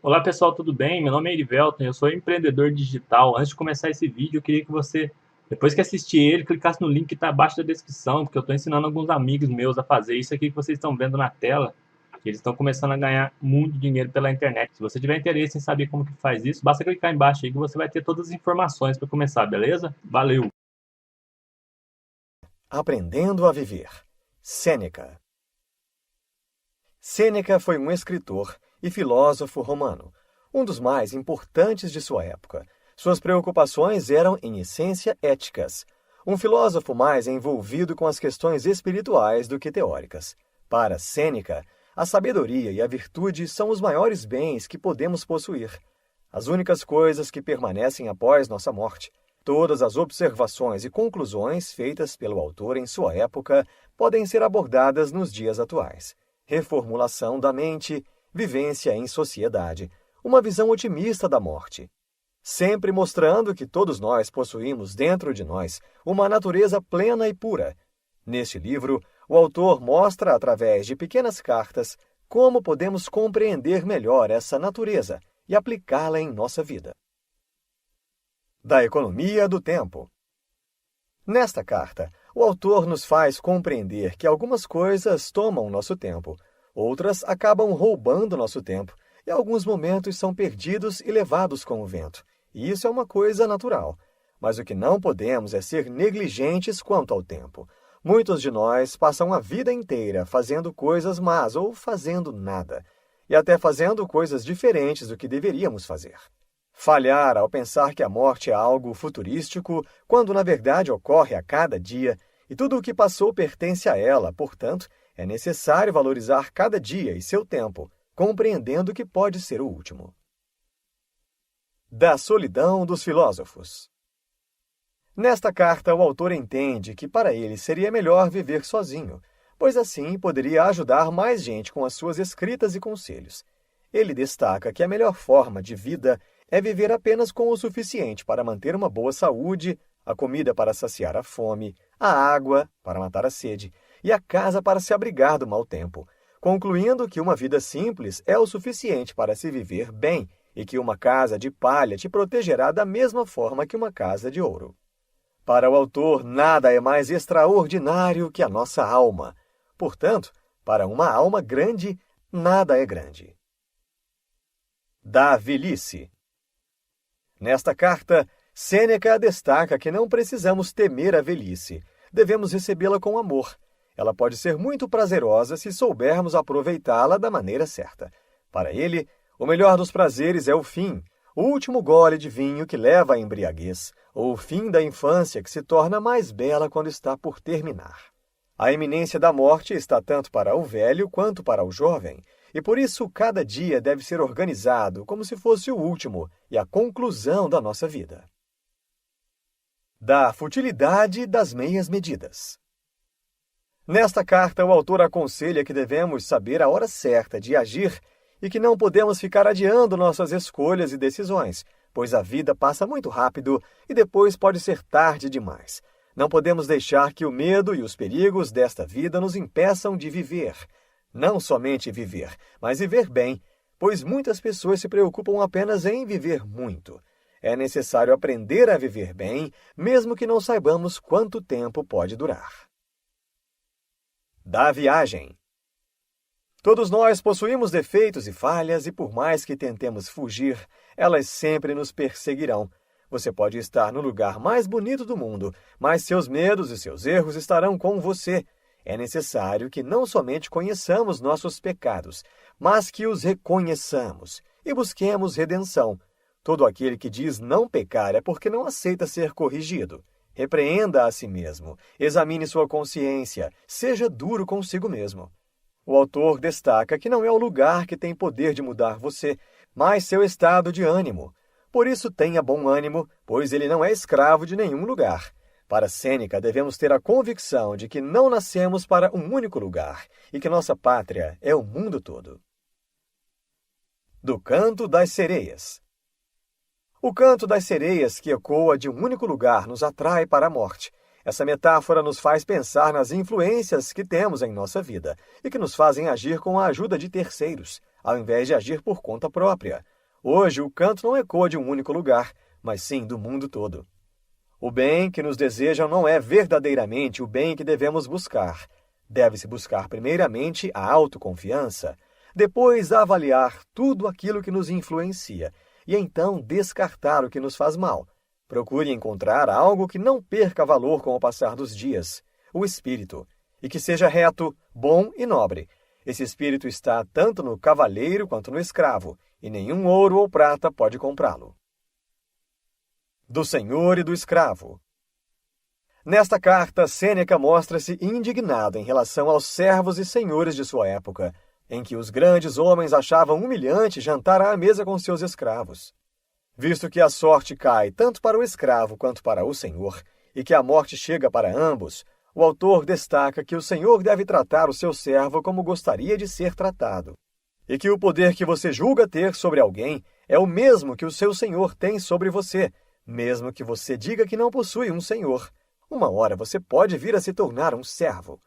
Olá pessoal, tudo bem? Meu nome é Erivelton, eu sou empreendedor digital. Antes de começar esse vídeo, eu queria que você, depois que assistir ele, clicasse no link que está abaixo da descrição, porque eu estou ensinando alguns amigos meus a fazer isso aqui que vocês estão vendo na tela. Eles estão começando a ganhar muito dinheiro pela internet. Se você tiver interesse em saber como que faz isso, basta clicar embaixo aí que você vai ter todas as informações para começar, beleza? Valeu! Aprendendo a Viver. Sêneca. Sêneca foi um escritor e filósofo romano, um dos mais importantes de sua época. Suas preocupações eram, em essência, éticas. Um filósofo mais envolvido com as questões espirituais do que teóricas. Para Sêneca, a sabedoria e a virtude são os maiores bens que podemos possuir. As únicas coisas que permanecem após nossa morte. Todas as observações e conclusões feitas pelo autor em sua época podem ser abordadas nos dias atuais. Reformulação da mente, vivência em sociedade, uma visão otimista da morte. Sempre mostrando que todos nós possuímos dentro de nós uma natureza plena e pura. Neste livro, o autor mostra, através de pequenas cartas, como podemos compreender melhor essa natureza e aplicá-la em nossa vida. Da economia do tempo. Nesta carta, o autor nos faz compreender que algumas coisas tomam nosso tempo, outras acabam roubando nosso tempo, e alguns momentos são perdidos e levados com o vento. E isso é uma coisa natural. Mas o que não podemos é ser negligentes quanto ao tempo. Muitos de nós passam a vida inteira fazendo coisas más ou fazendo nada, e até fazendo coisas diferentes do que deveríamos fazer. Falhar ao pensar que a morte é algo futurístico, quando na verdade ocorre a cada dia, e tudo o que passou pertence a ela, portanto, é necessário valorizar cada dia e seu tempo, compreendendo que pode ser o último. Da solidão dos filósofos. Nesta carta, o autor entende que para ele seria melhor viver sozinho, pois assim poderia ajudar mais gente com as suas escritas e conselhos. Ele destaca que a melhor forma de vida é viver apenas com o suficiente para manter uma boa saúde, a comida para saciar a fome, a água para matar a sede e a casa para se abrigar do mau tempo, concluindo que uma vida simples é o suficiente para se viver bem e que uma casa de palha te protegerá da mesma forma que uma casa de ouro. Para o autor, nada é mais extraordinário que a nossa alma. Portanto, para uma alma grande, nada é grande. Da velhice. Nesta carta, Sêneca destaca que não precisamos temer a velhice, devemos recebê-la com amor. Ela pode ser muito prazerosa se soubermos aproveitá-la da maneira certa. Para ele, o melhor dos prazeres é o fim, o último gole de vinho que leva à embriaguez, ou o fim da infância que se torna mais bela quando está por terminar. A iminência da morte está tanto para o velho quanto para o jovem, e por isso cada dia deve ser organizado como se fosse o último e a conclusão da nossa vida. Da futilidade das meias medidas. Nesta carta, o autor aconselha que devemos saber a hora certa de agir e que não podemos ficar adiando nossas escolhas e decisões, pois a vida passa muito rápido e depois pode ser tarde demais. Não podemos deixar que o medo e os perigos desta vida nos impeçam de viver. Não somente viver, mas viver bem, pois muitas pessoas se preocupam apenas em viver muito. É necessário aprender a viver bem, mesmo que não saibamos quanto tempo pode durar. Da viagem. Todos nós possuímos defeitos e falhas e por mais que tentemos fugir, elas sempre nos perseguirão. Você pode estar no lugar mais bonito do mundo, mas seus medos e seus erros estarão com você. É necessário que não somente conheçamos nossos pecados, mas que os reconheçamos e busquemos redenção. Todo aquele que diz não pecar é porque não aceita ser corrigido. Repreenda a si mesmo, examine sua consciência, seja duro consigo mesmo. O autor destaca que não é o lugar que tem poder de mudar você, mas seu estado de ânimo. Por isso tenha bom ânimo, pois ele não é escravo de nenhum lugar. Para Sêneca, devemos ter a convicção de que não nascemos para um único lugar e que nossa pátria é o mundo todo. Do Canto das Sereias. O canto das sereias que ecoa de um único lugar nos atrai para a morte. Essa metáfora nos faz pensar nas influências que temos em nossa vida e que nos fazem agir com a ajuda de terceiros, ao invés de agir por conta própria. Hoje, o canto não ecoa de um único lugar, mas sim do mundo todo. O bem que nos desejam não é verdadeiramente o bem que devemos buscar. Deve-se buscar primeiramente a autoconfiança, depois avaliar tudo aquilo que nos influencia e então descartar o que nos faz mal. Procure encontrar algo que não perca valor com o passar dos dias, o espírito, e que seja reto, bom e nobre. Esse espírito está tanto no cavalheiro quanto no escravo, e nenhum ouro ou prata pode comprá-lo. Do senhor e do escravo. Nesta carta, Sêneca mostra-se indignado em relação aos servos e senhores de sua época, em que os grandes homens achavam humilhante jantar à mesa com seus escravos. Visto que a sorte cai tanto para o escravo quanto para o senhor, e que a morte chega para ambos, o autor destaca que o senhor deve tratar o seu servo como gostaria de ser tratado, e que o poder que você julga ter sobre alguém é o mesmo que o seu senhor tem sobre você, mesmo que você diga que não possui um senhor. Uma hora você pode vir a se tornar um servo.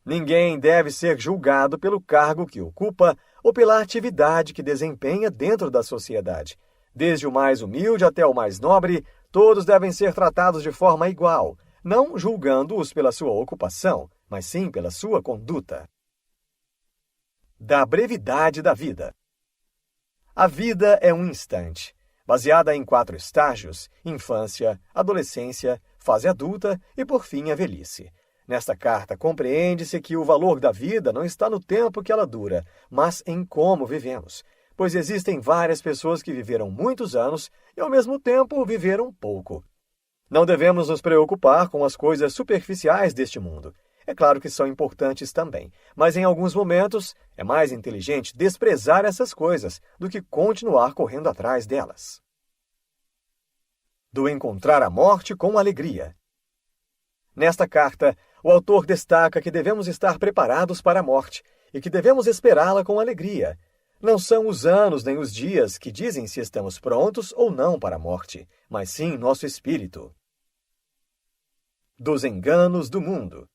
Ninguém deve ser julgado pelo cargo que ocupa ou pela atividade que desempenha dentro da sociedade. Desde o mais humilde até o mais nobre, todos devem ser tratados de forma igual, não julgando-os pela sua ocupação, mas sim pela sua conduta. Da brevidade da vida. A vida é um instante, baseada em 4 estágios: infância, adolescência, fase adulta e, por fim, a velhice. Nesta carta, compreende-se que o valor da vida não está no tempo que ela dura, mas em como vivemos, pois existem várias pessoas que viveram muitos anos e, ao mesmo tempo, viveram pouco. Não devemos nos preocupar com as coisas superficiais deste mundo. É claro que são importantes também, mas em alguns momentos é mais inteligente desprezar essas coisas do que continuar correndo atrás delas. Do encontrar a morte com alegria. Nesta carta, o autor destaca que devemos estar preparados para a morte e que devemos esperá-la com alegria. Não são os anos nem os dias que dizem se estamos prontos ou não para a morte, mas sim nosso espírito. Dos enganos do mundo.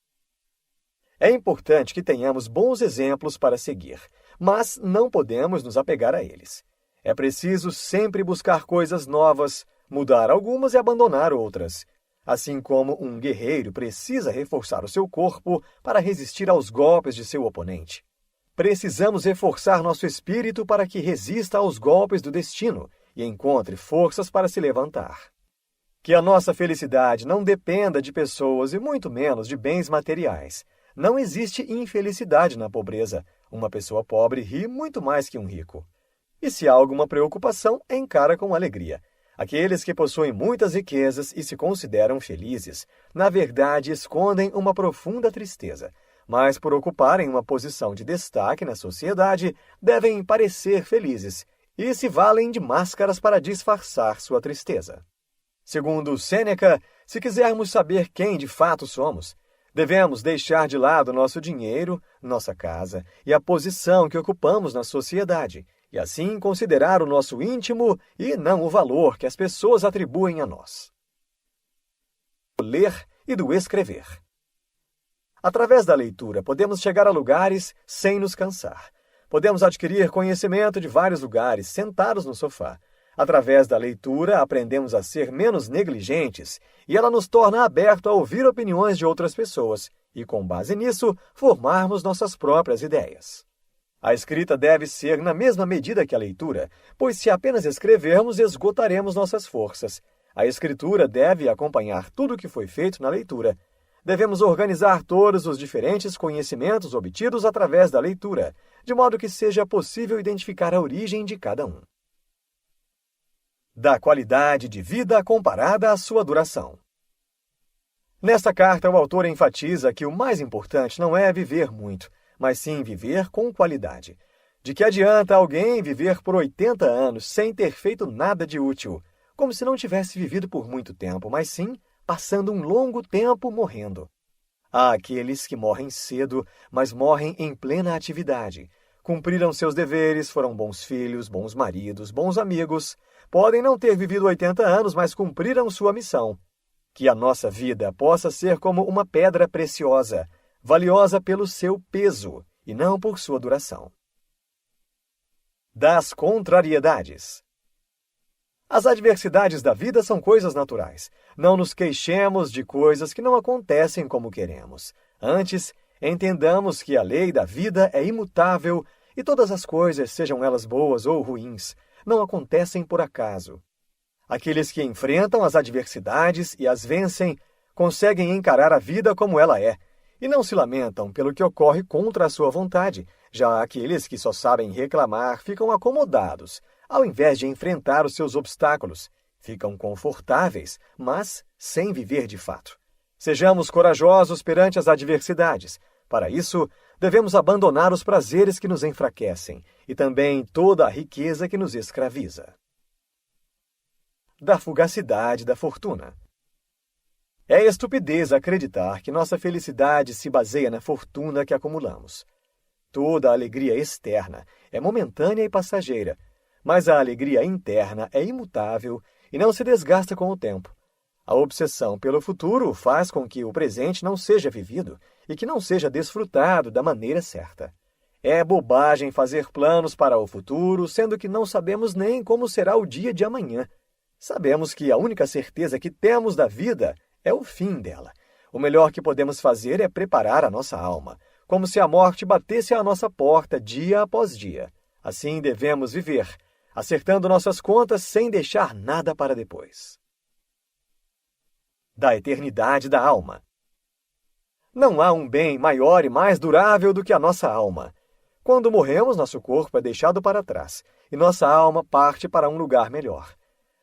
É importante que tenhamos bons exemplos para seguir, mas não podemos nos apegar a eles. É preciso sempre buscar coisas novas, mudar algumas e abandonar outras. Assim como um guerreiro precisa reforçar o seu corpo para resistir aos golpes de seu oponente. Precisamos reforçar nosso espírito para que resista aos golpes do destino e encontre forças para se levantar. Que a nossa felicidade não dependa de pessoas e muito menos de bens materiais. Não existe infelicidade na pobreza. Uma pessoa pobre ri muito mais que um rico. E se há alguma preocupação, encara com alegria. Aqueles que possuem muitas riquezas e se consideram felizes, na verdade escondem uma profunda tristeza, mas por ocuparem uma posição de destaque na sociedade, devem parecer felizes e se valem de máscaras para disfarçar sua tristeza. Segundo Sêneca, se quisermos saber quem de fato somos, devemos deixar de lado nosso dinheiro, nossa casa e a posição que ocupamos na sociedade, e assim considerar o nosso íntimo e não o valor que as pessoas atribuem a nós. Do ler e do escrever. Através da leitura, podemos chegar a lugares sem nos cansar. Podemos adquirir conhecimento de vários lugares, sentados no sofá. Através da leitura, aprendemos a ser menos negligentes e ela nos torna aberto a ouvir opiniões de outras pessoas e, com base nisso, formarmos nossas próprias ideias. A escrita deve ser na mesma medida que a leitura, pois se apenas escrevermos, esgotaremos nossas forças. A escritura deve acompanhar tudo o que foi feito na leitura. Devemos organizar todos os diferentes conhecimentos obtidos através da leitura, de modo que seja possível identificar a origem de cada um. Da qualidade de vida comparada à sua duração. Nesta carta, o autor enfatiza que o mais importante não é viver muito, mas sim viver com qualidade. De que adianta alguém viver por 80 anos sem ter feito nada de útil, como se não tivesse vivido por muito tempo, mas sim passando um longo tempo morrendo? Há aqueles que morrem cedo, mas morrem em plena atividade. Cumpriram seus deveres, foram bons filhos, bons maridos, bons amigos. Podem não ter vivido 80 anos, mas cumpriram sua missão. Que a nossa vida possa ser como uma pedra preciosa, valiosa pelo seu peso e não por sua duração. Das contrariedades. As adversidades da vida são coisas naturais. Não nos queixemos de coisas que não acontecem como queremos. Antes, entendamos que a lei da vida é imutável e todas as coisas, sejam elas boas ou ruins, não acontecem por acaso. Aqueles que enfrentam as adversidades e as vencem conseguem encarar a vida como ela é e não se lamentam pelo que ocorre contra a sua vontade. Já aqueles que só sabem reclamar ficam acomodados, ao invés de enfrentar os seus obstáculos. Ficam confortáveis, mas sem viver de fato. Sejamos corajosos perante as adversidades. Para isso, devemos abandonar os prazeres que nos enfraquecem e também toda a riqueza que nos escraviza. Da fugacidade da fortuna. É estupidez acreditar que nossa felicidade se baseia na fortuna que acumulamos. Toda a alegria externa é momentânea e passageira, mas a alegria interna é imutável e não se desgasta com o tempo. A obsessão pelo futuro faz com que o presente não seja vivido e que não seja desfrutado da maneira certa. É bobagem fazer planos para o futuro, sendo que não sabemos nem como será o dia de amanhã. Sabemos que a única certeza que temos da vida é o fim dela. O melhor que podemos fazer é preparar a nossa alma, como se a morte batesse à nossa porta dia após dia. Assim devemos viver, acertando nossas contas sem deixar nada para depois. Da eternidade da alma. Não há um bem maior e mais durável do que a nossa alma. Quando morremos, nosso corpo é deixado para trás e nossa alma parte para um lugar melhor.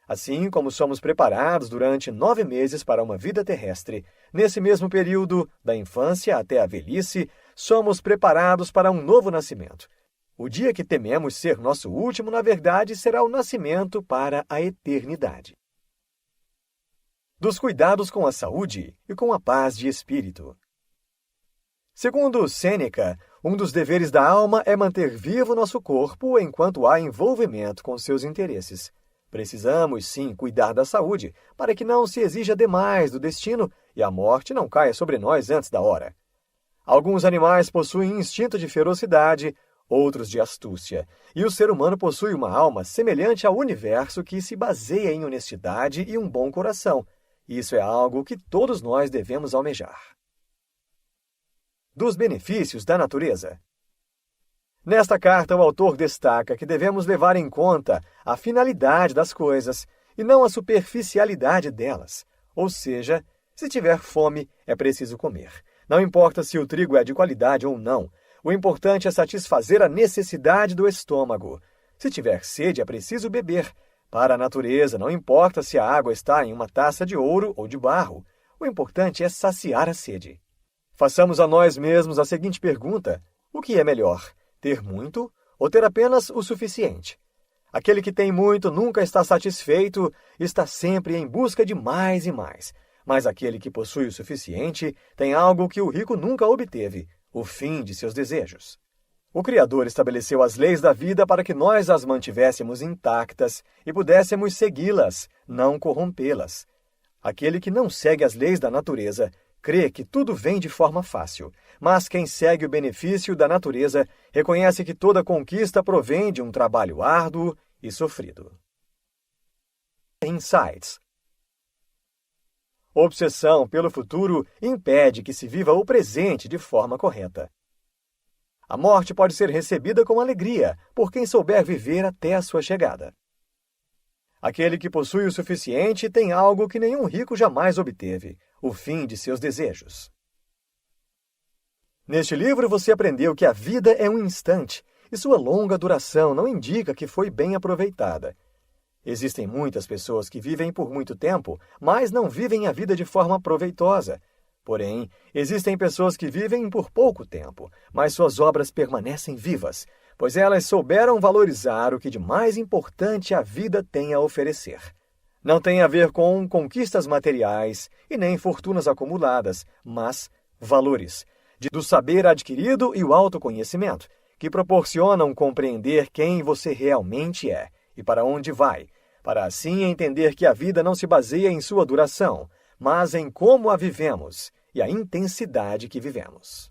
Assim como somos preparados durante 9 meses para uma vida terrestre, nesse mesmo período, da infância até a velhice, somos preparados para um novo nascimento. O dia que tememos ser nosso último, na verdade, será o nascimento para a eternidade. Dos cuidados com a saúde e com a paz de espírito. Segundo Sêneca, um dos deveres da alma é manter vivo nosso corpo enquanto há envolvimento com seus interesses. Precisamos, sim, cuidar da saúde, para que não se exija demais do destino e a morte não caia sobre nós antes da hora. Alguns animais possuem instinto de ferocidade, outros de astúcia, e o ser humano possui uma alma semelhante ao universo que se baseia em honestidade e um bom coração. Isso é algo que todos nós devemos almejar. Dos benefícios da natureza. Nesta carta, o autor destaca que devemos levar em conta a finalidade das coisas e não a superficialidade delas. Ou seja, se tiver fome, é preciso comer. Não importa se o trigo é de qualidade ou não, o importante é satisfazer a necessidade do estômago. Se tiver sede, é preciso beber. Para a natureza, não importa se a água está em uma taça de ouro ou de barro. O importante é saciar a sede. Façamos a nós mesmos a seguinte pergunta: o que é melhor? Ter muito ou ter apenas o suficiente? Aquele que tem muito nunca está satisfeito, está sempre em busca de mais e mais. Mas aquele que possui o suficiente tem algo que o rico nunca obteve: o fim de seus desejos. O Criador estabeleceu as leis da vida para que nós as mantivéssemos intactas e pudéssemos segui-las, não corrompê-las. Aquele que não segue as leis da natureza crê que tudo vem de forma fácil, mas quem segue o benefício da natureza reconhece que toda conquista provém de um trabalho árduo e sofrido. Insights. Obsessão pelo futuro impede que se viva o presente de forma correta. A morte pode ser recebida com alegria por quem souber viver até a sua chegada. Aquele que possui o suficiente tem algo que nenhum rico jamais obteve: o fim de seus desejos. Neste livro você aprendeu que a vida é um instante e sua longa duração não indica que foi bem aproveitada. Existem muitas pessoas que vivem por muito tempo, mas não vivem a vida de forma proveitosa. Porém, existem pessoas que vivem por pouco tempo, mas suas obras permanecem vivas, pois elas souberam valorizar o que de mais importante a vida tem a oferecer. Não tem a ver com conquistas materiais e nem fortunas acumuladas, mas valores, do saber adquirido e o autoconhecimento, que proporcionam compreender quem você realmente é e para onde vai, para assim entender que a vida não se baseia em sua duração, mas em como a vivemos e a intensidade que vivemos.